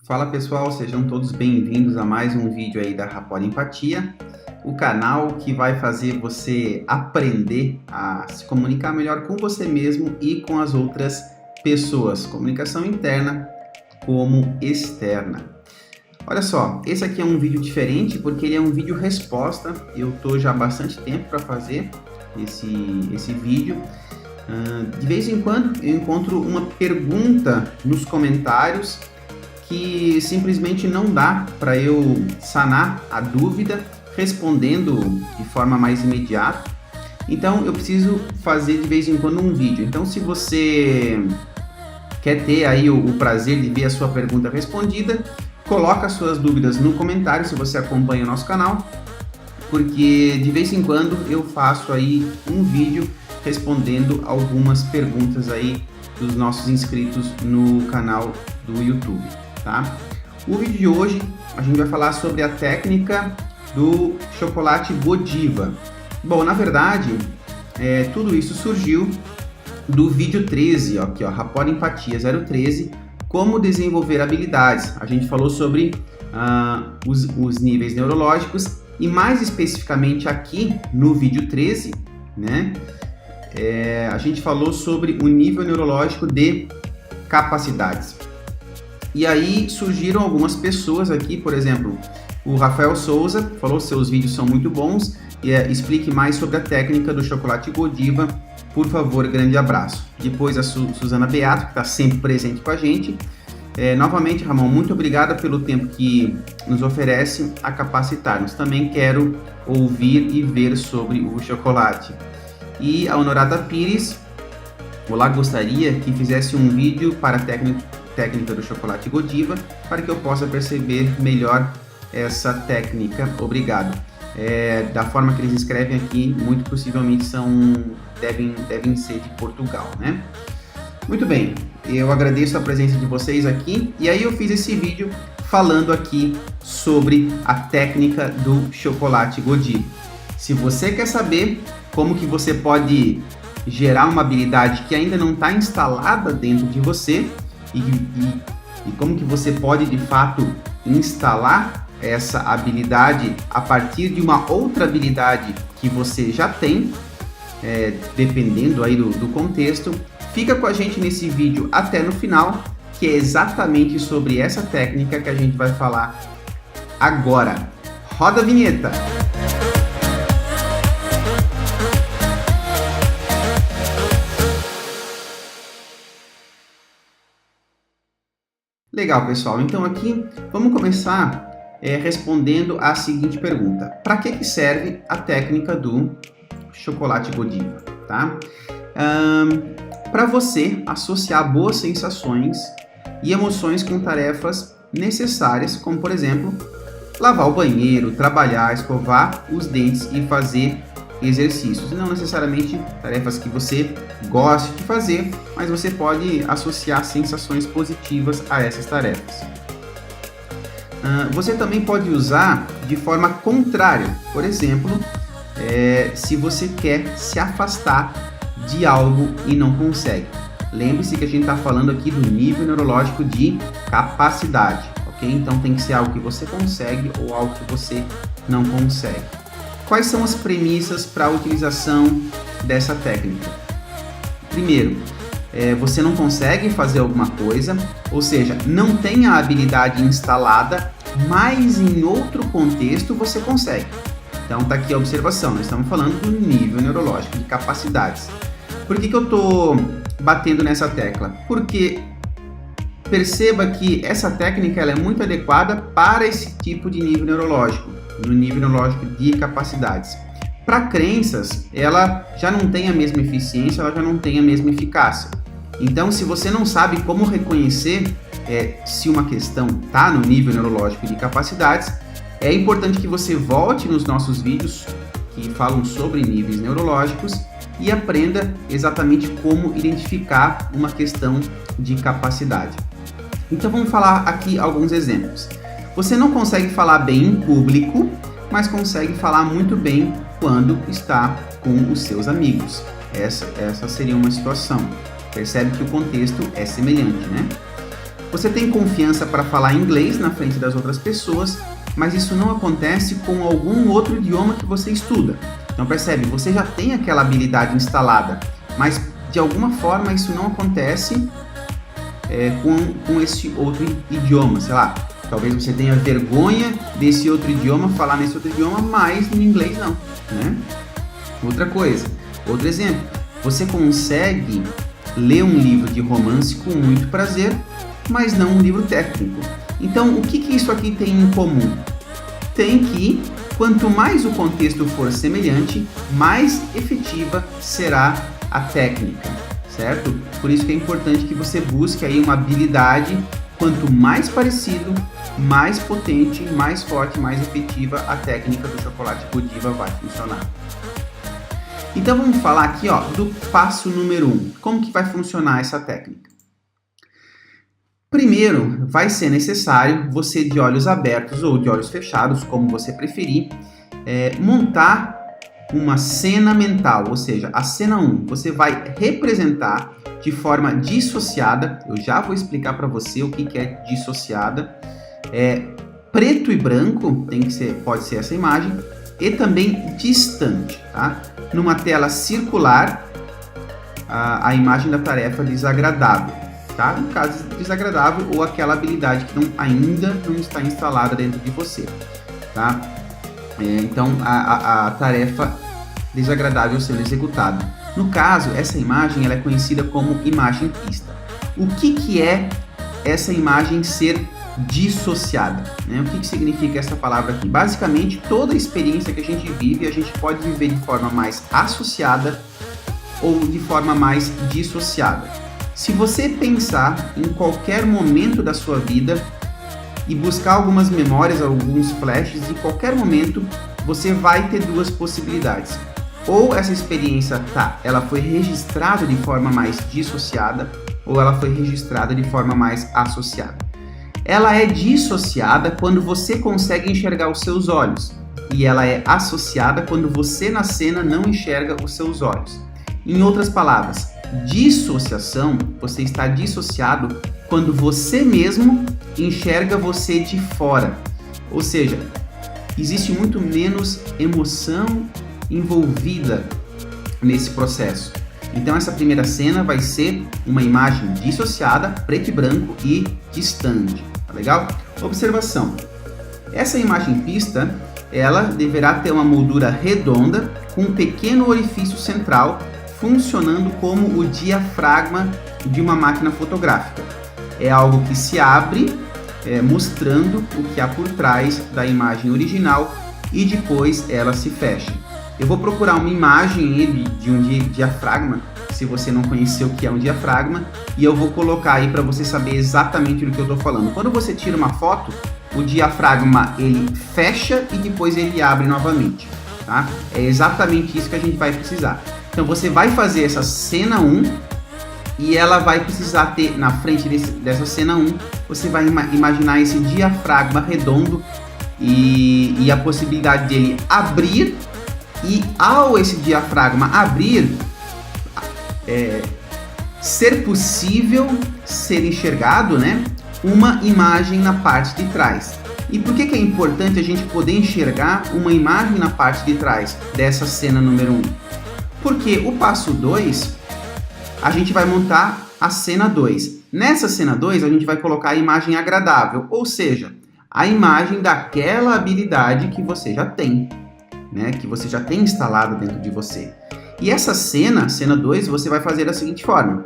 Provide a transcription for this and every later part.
Fala pessoal, sejam todos bem-vindos a mais um vídeo aí da Rapport Empatia, o canal que vai fazer você aprender a se comunicar melhor com você mesmo e com as outras pessoas, comunicação interna como externa. Olha só, esse aqui é um vídeo diferente porque ele é um vídeo resposta. Eu tô já há bastante tempo para fazer esse vídeo. De vez em quando eu encontro uma pergunta nos comentários que simplesmente não dá para eu sanar a dúvida respondendo de forma mais imediata. Então eu preciso fazer de vez em quando um vídeo. Então se você quer ter aí o prazer de ver a sua pergunta respondida, coloca as suas dúvidas no comentário se você acompanha o nosso canal, porque de vez em quando eu faço aí um vídeo respondendo algumas perguntas aí dos nossos inscritos no canal do YouTube, tá? O vídeo de hoje a gente vai falar sobre a técnica do chocolate Godiva. Bom, na verdade, tudo isso surgiu do vídeo 13, ó, aqui, ó, Rapport Empatia 013, como desenvolver habilidades. A gente falou sobre os níveis neurológicos e mais especificamente aqui no vídeo 13, né? A gente falou sobre o nível neurológico de capacidades. E aí surgiram algumas pessoas aqui, por exemplo, o Rafael Souza falou: seus vídeos são muito bons, explique mais sobre a técnica do chocolate Godiva, por favor, grande abraço. Depois a Suzana Beato, que está sempre presente com a gente. Novamente, Ramon, muito obrigada pelo tempo que nos oferece a capacitar-nos. Também quero ouvir e ver sobre o chocolate. E a Honorada Pires, olá, gostaria que fizesse um vídeo para a técnica do chocolate Godiva, para que eu possa perceber melhor essa técnica. Obrigado. Da forma que eles escrevem aqui, muito possivelmente devem ser de Portugal, né? Muito bem, eu agradeço a presença de vocês aqui, e aí eu fiz esse vídeo falando aqui sobre a técnica do chocolate Godiva. Se você quer saber como que você pode gerar uma habilidade que ainda não está instalada dentro de você e como que você pode de fato instalar essa habilidade a partir de uma outra habilidade que você já tem, dependendo aí do contexto, fica com a gente nesse vídeo até no final, que é exatamente sobre essa técnica que a gente vai falar agora. Roda a vinheta! Legal, pessoal. Então aqui vamos começar respondendo a seguinte pergunta: para que serve a técnica do chocolate Godiva, tá? Para você associar boas sensações e emoções com tarefas necessárias, como por exemplo, lavar o banheiro, trabalhar, escovar os dentes e fazer exercícios. Não necessariamente tarefas que você goste de fazer, mas você pode associar sensações positivas a essas tarefas. Você também pode usar de forma contrária, por exemplo, se você quer se afastar de algo e não consegue. Lembre-se que a gente está falando aqui do nível neurológico de capacidade, ok? Então tem que ser algo que você consegue ou algo que você não consegue. Quais são as premissas para a utilização dessa técnica? Primeiro, você não consegue fazer alguma coisa, ou seja, não tem a habilidade instalada, mas em outro contexto você consegue. Então tá aqui a observação, nós estamos falando do nível neurológico de capacidades. Por que eu estou batendo nessa tecla? Porque perceba que essa técnica ela é muito adequada para esse tipo de nível neurológico, no nível neurológico de capacidades. Para crenças, ela já não tem a mesma eficiência, ela já não tem a mesma eficácia. Então, se você não sabe como reconhecer se uma questão está no nível neurológico de capacidades, é importante que você volte nos nossos vídeos que falam sobre níveis neurológicos e aprenda exatamente como identificar uma questão de capacidade. Então, vamos falar aqui alguns exemplos. Você não consegue falar bem em público, mas consegue falar muito bem quando está com os seus amigos. Essa seria uma situação. Percebe que o contexto é semelhante, né? Você tem confiança para falar inglês na frente das outras pessoas, mas isso não acontece com algum outro idioma que você estuda. Então percebe, você já tem aquela habilidade instalada, mas de alguma forma isso não acontece com esse outro idioma, sei lá. Talvez você tenha vergonha desse outro idioma, falar nesse outro idioma, mas no inglês não, né? Outra coisa, outro exemplo, você consegue ler um livro de romance com muito prazer, mas não um livro técnico. Então, o que isso aqui tem em comum? Tem que, quanto mais o contexto for semelhante, mais efetiva será a técnica, certo? Por isso que é importante que você busque aí uma habilidade, quanto mais parecido, mais potente, mais forte, mais efetiva a técnica do chocolate Godiva vai funcionar. Então vamos falar aqui, ó, do passo número 1. Como que vai funcionar essa técnica? Primeiro, vai ser necessário você, de olhos abertos ou de olhos fechados, como você preferir, montar uma cena mental, ou seja, a cena 1. Você vai representar de forma dissociada, eu já vou explicar para você o que é dissociada, preto e branco, pode ser essa imagem, e também distante, tá? Numa tela circular, a imagem da tarefa desagradável, tá? No caso, desagradável ou aquela habilidade que ainda não está instalada dentro de você, tá? Então, a tarefa desagradável sendo executada. No caso, essa imagem ela é conhecida como imagem pista. O que é essa imagem ser dissociada, né? O que significa essa palavra aqui? Basicamente, toda a experiência que a gente vive, a gente pode viver de forma mais associada ou de forma mais dissociada. Se você pensar em qualquer momento da sua vida e buscar algumas memórias, alguns flashes, em qualquer momento você vai ter duas possibilidades. Ou essa experiência ela foi registrada de forma mais dissociada, ou ela foi registrada de forma mais associada. Ela é dissociada quando você consegue enxergar os seus olhos, e ela é associada quando você na cena não enxerga os seus olhos. Em outras palavras, dissociação, você está dissociado quando você mesmo enxerga você de fora. Ou seja, existe muito menos emoção envolvida nesse processo. Então essa primeira cena vai ser uma imagem dissociada, preto e branco e distante. Tá legal? Observação. Essa imagem pista, ela deverá ter uma moldura redonda com um pequeno orifício central funcionando como o diafragma de uma máquina fotográfica. É algo que se abre, mostrando o que há por trás da imagem original e depois ela se fecha. Eu vou procurar uma imagem de um diafragma, se você não conhecer o que é um diafragma, e eu vou colocar aí para você saber exatamente do que eu estou falando. Quando você tira uma foto, o diafragma ele fecha e depois ele abre novamente, tá? É exatamente isso que a gente vai precisar. Então você vai fazer essa cena 1 e ela vai precisar ter na frente dessa cena 1, você vai imaginar esse diafragma redondo e a possibilidade dele abrir. E ao esse diafragma abrir, ser possível ser enxergado, né, uma imagem na parte de trás. E por que é importante a gente poder enxergar uma imagem na parte de trás dessa cena número 1? Porque o passo 2, a gente vai montar a cena 2. Nessa cena 2, a gente vai colocar a imagem agradável, ou seja, a imagem daquela habilidade que você já tem, né, que você já tem instalado dentro de você. E essa cena 2, você vai fazer da seguinte forma.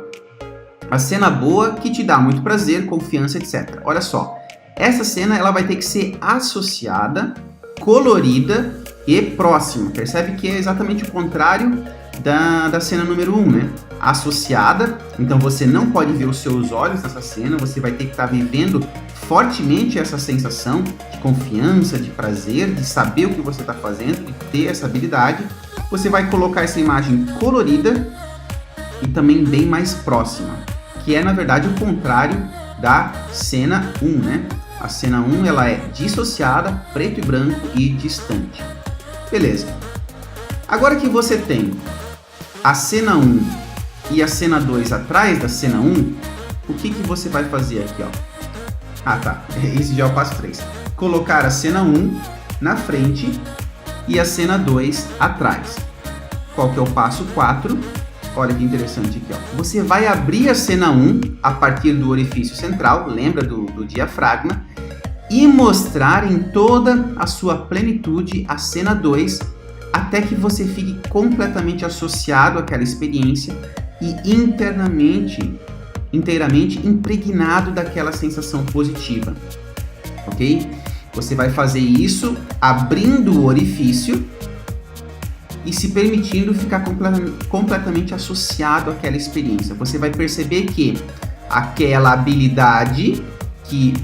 A cena boa que te dá muito prazer, confiança, etc. Olha só, essa cena ela vai ter que ser associada, colorida e próxima. Percebe que é exatamente o contrário da cena número 1, né? Associada, então você não pode ver os seus olhos nessa cena, você vai ter que estar vivendo fortemente essa sensação de confiança, de prazer, de saber o que você está fazendo, de ter essa habilidade. Você vai colocar essa imagem colorida e também bem mais próxima, que é na verdade o contrário da cena 1, né? A cena 1 ela é dissociada, preto e branco e distante. Beleza. Agora que você tem a cena 1 e a cena 2 atrás da cena 1, o que você vai fazer aqui, ó? Ah, tá. Esse já é o passo 3. Colocar a cena 1 na frente e a cena 2 atrás. Qual que é o passo 4? Olha que interessante aqui, ó. Você vai abrir a cena 1 a partir do orifício central, lembra do diafragma, e mostrar em toda a sua plenitude a cena 2, até que você fique completamente associado àquela experiência e inteiramente impregnado daquela sensação positiva, ok? Você vai fazer isso abrindo o orifício e se permitindo ficar completamente associado àquela experiência. Você vai perceber que aquela habilidade que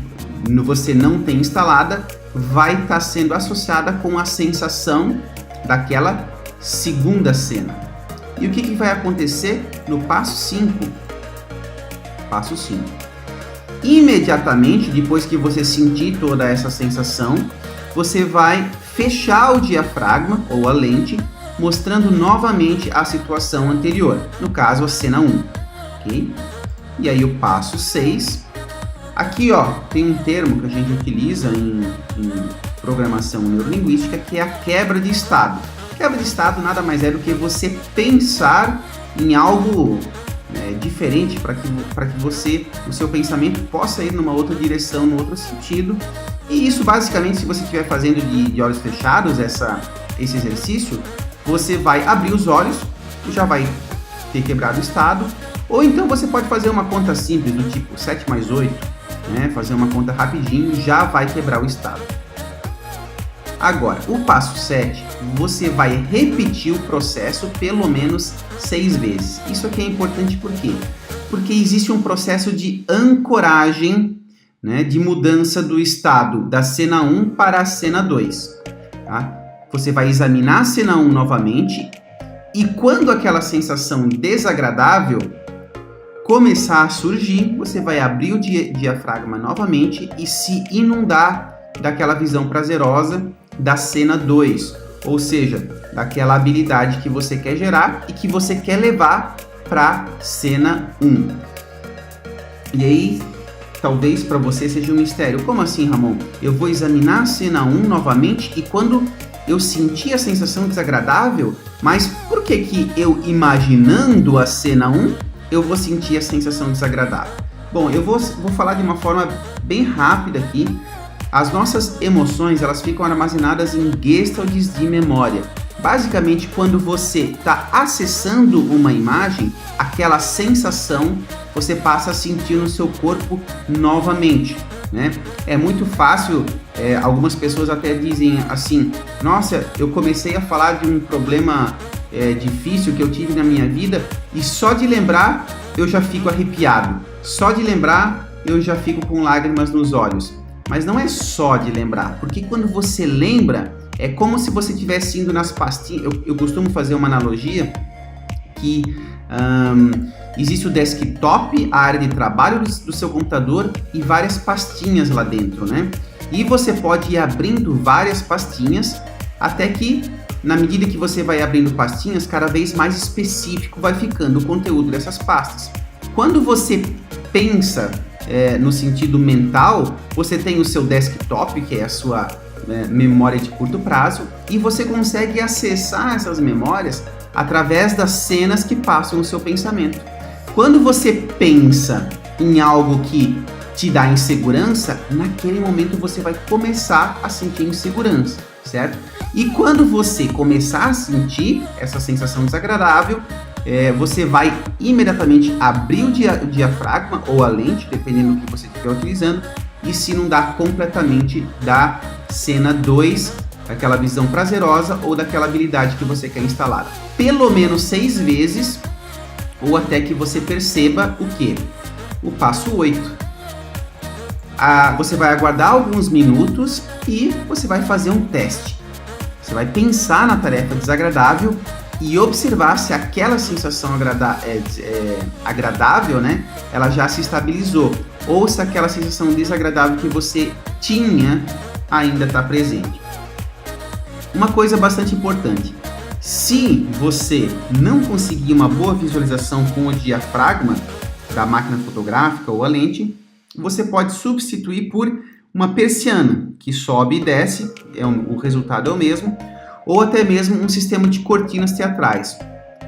você não tem instalada vai estar sendo associada com a sensação daquela segunda cena. E o que vai acontecer no passo 5? Passo 5. Imediatamente depois que você sentir toda essa sensação, você vai fechar o diafragma ou a lente, mostrando novamente a situação anterior, no caso a cena 1, ok? E aí o passo 6, aqui ó, tem um termo que a gente utiliza em programação neurolinguística, que é a quebra de estado. Quebra de estado nada mais é do que você pensar em algo diferente para que o seu pensamento possa ir numa outra direção, num outro sentido. E isso basicamente, se você estiver fazendo de olhos fechados esse exercício, você vai abrir os olhos e já vai ter quebrado o estado. Ou então você pode fazer uma conta simples, do tipo 7 mais 8, né? Fazer uma conta rapidinho e já vai quebrar o estado. Agora, o passo 7, você vai repetir o processo pelo menos 6 vezes. Isso aqui é importante por quê? Porque existe um processo de ancoragem, né, de mudança do estado da cena 1 para a cena 2. Tá? Você vai examinar a cena 1 novamente e quando aquela sensação desagradável começar a surgir, você vai abrir o diafragma novamente e se inundar daquela visão prazerosa da cena 2, ou seja, daquela habilidade que você quer gerar e que você quer levar para cena 1. E aí, talvez para você seja um mistério. Como assim, Ramon? Eu vou examinar a cena 1 novamente e quando eu sentir a sensação desagradável, mas por que eu imaginando a cena 1, eu vou sentir a sensação desagradável? Bom, eu vou falar de uma forma bem rápida aqui. As nossas emoções, elas ficam armazenadas em gestaltes de memória. Basicamente, quando você está acessando uma imagem, aquela sensação você passa a sentir no seu corpo novamente, né? É muito fácil, algumas pessoas até dizem assim, nossa, eu comecei a falar de um problema difícil que eu tive na minha vida e só de lembrar eu já fico arrepiado, só de lembrar eu já fico com lágrimas nos olhos. Mas não é só de lembrar, porque quando você lembra, é como se você estivesse indo nas pastinhas. Eu costumo fazer uma analogia que existe o desktop, a área de trabalho do seu computador e várias pastinhas lá dentro, né? E você pode ir abrindo várias pastinhas até que, na medida que você vai abrindo pastinhas, cada vez mais específico vai ficando o conteúdo dessas pastas. Quando você pensa no sentido mental, você tem o seu desktop, que é a sua memória de curto prazo, e você consegue acessar essas memórias através das cenas que passam no seu pensamento. Quando você pensa em algo que te dá insegurança, naquele momento você vai começar a sentir insegurança, certo? E quando você começar a sentir essa sensação desagradável, você vai imediatamente abrir o diafragma ou a lente, dependendo do que você estiver utilizando, e se inundar completamente da cena 2, daquela visão prazerosa ou daquela habilidade que você quer instalar. Pelo menos 6 vezes, ou até que você perceba o quê? O passo 8. Você vai aguardar alguns minutos e você vai fazer um teste. Você vai pensar na tarefa desagradável e observar se aquela sensação agradável, né, ela já se estabilizou, ou se aquela sensação desagradável que você tinha ainda está presente. Uma coisa bastante importante, se você não conseguir uma boa visualização com o diafragma da máquina fotográfica ou a lente, você pode substituir por uma persiana, que sobe e desce, o resultado é o mesmo, ou até mesmo um sistema de cortinas teatrais,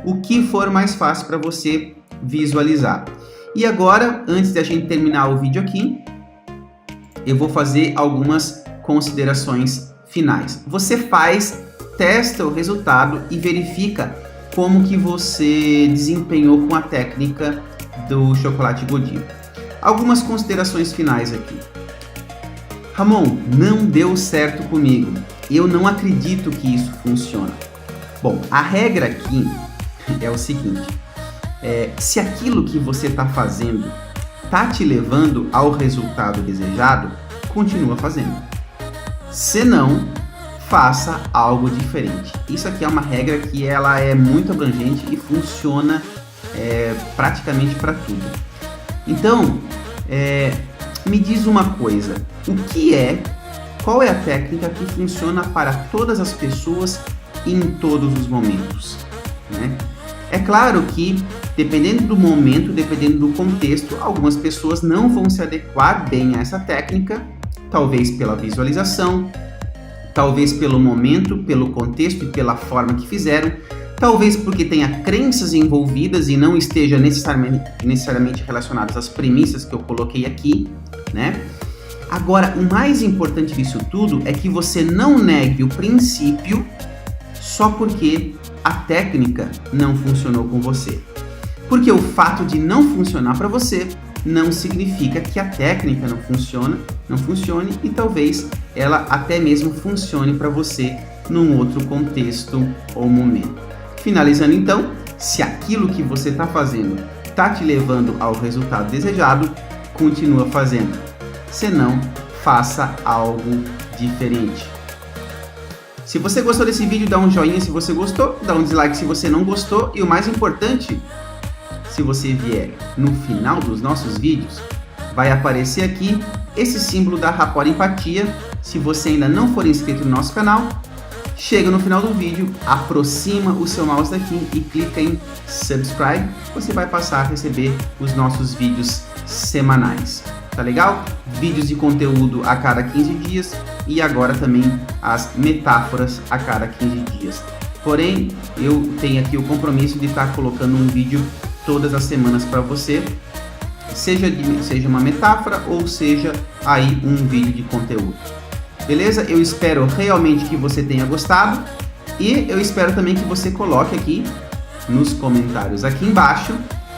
o que for mais fácil para você visualizar. E agora, antes de a gente terminar o vídeo aqui, eu vou fazer algumas considerações finais. Você testa o resultado e verifica como que você desempenhou com a técnica do chocolate Godiva. Algumas considerações finais aqui. Ramon, não deu certo comigo. Eu não acredito que isso funciona. Bom, a regra aqui é o seguinte. Se aquilo que você está fazendo está te levando ao resultado desejado, continua fazendo. Se não, faça algo diferente. Isso aqui é uma regra que ela é muito abrangente e funciona praticamente para tudo. Então, me diz uma coisa, qual é a técnica que funciona para todas as pessoas em todos os momentos, né? É claro que, dependendo do momento, dependendo do contexto, algumas pessoas não vão se adequar bem a essa técnica, talvez pela visualização, talvez pelo momento, pelo contexto e pela forma que fizeram, talvez porque tenha crenças envolvidas e não esteja necessariamente relacionadas às premissas que eu coloquei aqui, né? Agora, o mais importante disso tudo é que você não negue o princípio só porque a técnica não funcionou com você. Porque o fato de não funcionar para você não significa que a técnica não funcione e talvez ela até mesmo funcione para você num outro contexto ou momento. Finalizando então, se aquilo que você está fazendo está te levando ao resultado desejado, continua fazendo. Se não, faça algo diferente. Se você gostou desse vídeo, dá um joinha se você gostou, dá um dislike se você não gostou e o mais importante, se você vier no final dos nossos vídeos, vai aparecer aqui esse símbolo da Rapport Empatia. Se você ainda não for inscrito no nosso canal, chega no final do vídeo, aproxima o seu mouse daqui e clica em subscribe, você vai passar a receber os nossos vídeos semanais. Tá legal? Vídeos de conteúdo a cada 15 dias e agora também as metáforas a cada 15 dias. Porém, eu tenho aqui o compromisso de estar colocando um vídeo todas as semanas para você, seja uma metáfora ou seja aí um vídeo de conteúdo. Beleza? Eu espero realmente que você tenha gostado e eu espero também que você coloque aqui nos comentários aqui embaixo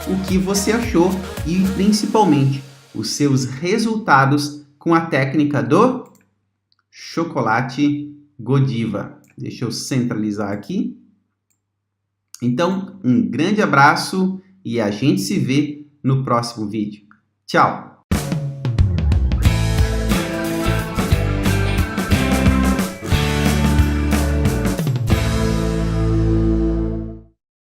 o que você achou e principalmente os seus resultados com a técnica do chocolate Godiva. Deixa eu centralizar aqui. Então, um grande abraço e a gente se vê no próximo vídeo. Tchau!